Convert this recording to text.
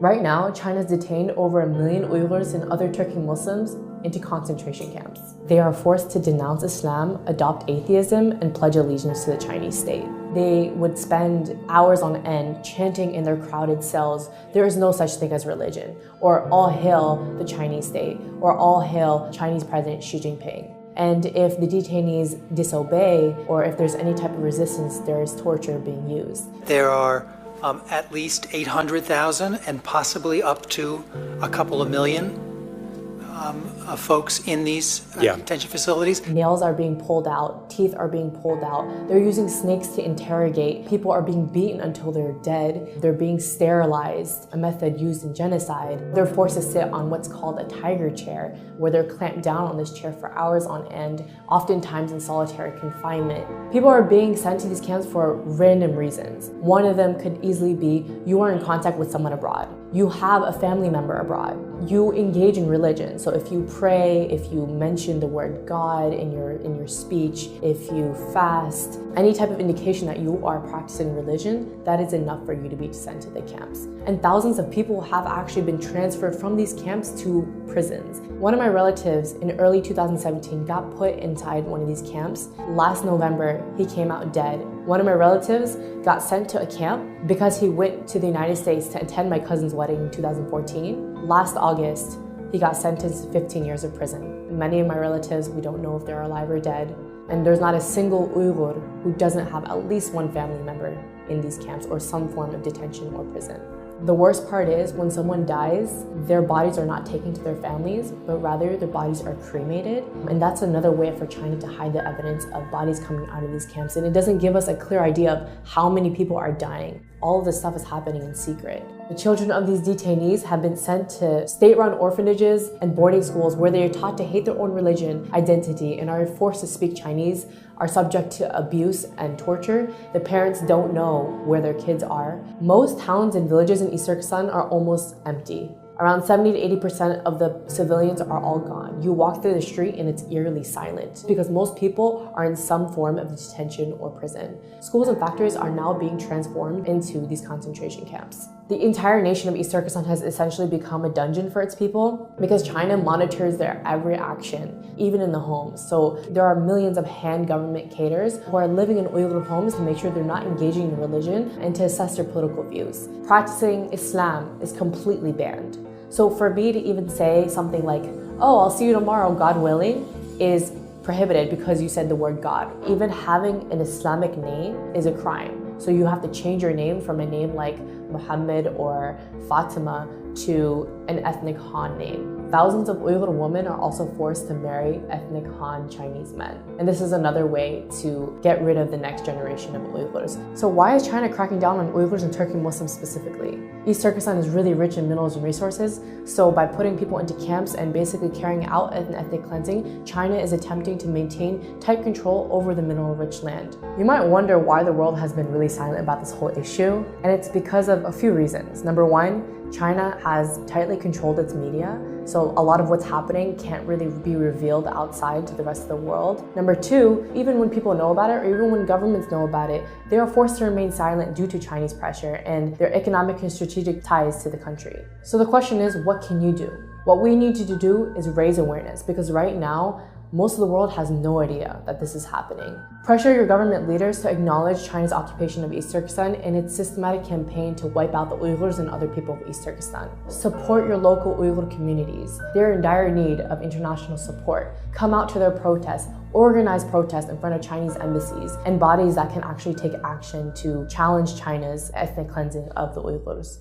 Right now, China's detained over 1 million Uyghurs and other Turkic Muslims into concentration camps. They are forced to denounce Islam, adopt atheism, and pledge allegiance to the Chinese state. They would spend hours on end chanting in their crowded cells, "There is no such thing as religion," or "All hail the Chinese state," or "All hail Chinese President Xi Jinping." And if the detainees disobey, or if there's any type of resistance, there is torture being used. There are at least 800,000 and possibly up to a couple of million folks in these detention facilities. Nails are being pulled out, teeth are being pulled out. They're using snakes to interrogate. People are being beaten until they're dead. They're being sterilized, a method used in genocide. They're forced to sit on what's called a tiger chair, where they're clamped down on this chair for hours on end, oftentimes in solitary confinement. People are being sent to these camps for random reasons. One of them could easily be you are in contact with someone abroad. You have a family member abroad. You engage in religion. So if you pray, if you mention the word God in your speech, if you fast, any type of indication that you are practicing religion, that is enough for you to be sent to the camps. And thousands of people have actually been transferred from these camps to prisons. One of my relatives in early 2017 got put inside one of these camps. Last November, he came out dead. One of my relatives got sent to a camp because he went to the United States to attend my cousin's wedding in 2014. Last August, he got sentenced to 15 years of prison. Many of my relatives, we don't know if they're alive or dead. And there's not a single Uyghur who doesn't have at least one family member in these camps or some form of detention or prison. The worst part is when someone dies, their bodies are not taken to their families, but rather their bodies are cremated. And that's another way for China to hide the evidence of bodies coming out of these camps. And it doesn't give us a clear idea of how many people are dying. All of this stuff is happening in secret. The children of these detainees have been sent to state-run orphanages and boarding schools where they are taught to hate their own religion, identity, and are forced to speak Chinese, are subject to abuse and torture. The parents don't know where their kids are. Most towns and villages in East Turkestan are almost empty. Around 70 to 80% of the civilians are all gone. You walk through the street and it's eerily silent because most people are in some form of detention or prison. Schools and factories are now being transformed into these concentration camps. The entire nation of East Turkestan has essentially become a dungeon for its people because China monitors their every action, even in the homes. So there are millions of Han government cadres who are living in Uyghur homes to make sure they're not engaging in religion and to assess their political views. Practicing Islam is completely banned. So for me to even say something like, "Oh, I'll see you tomorrow, God willing," is prohibited because you said the word God. Even having an Islamic name is a crime. So you have to change your name from a name like Muhammad or Fatima to an ethnic Han name. Thousands of Uyghur women are also forced to marry ethnic Han Chinese men. And this is another way to get rid of the next generation of Uyghurs. So why is China cracking down on Uyghurs and Turkic Muslims specifically? East Turkestan is really rich in minerals and resources, so by putting people into camps and basically carrying out an ethnic cleansing, China is attempting to maintain tight control over the mineral-rich land. You might wonder why the world has been really silent about this whole issue, and it's because of a few reasons. Number one, China has tightly controlled its media, so a lot of what's happening can't really be revealed outside to the rest of the world. Number two, even when people know about it, or even when governments know about it, they are forced to remain silent due to Chinese pressure and their economic and strategic ties to the country. So the question is, what can you do? What we need to do is raise awareness, because right now, most of the world has no idea that this is happening. Pressure your government leaders to acknowledge China's occupation of East Turkestan and its systematic campaign to wipe out the Uyghurs and other people of East Turkestan. Support your local Uyghur communities. They're in dire need of international support. Come out to their protests. Organize protests in front of Chinese embassies and bodies that can actually take action to challenge China's ethnic cleansing of the Uyghurs.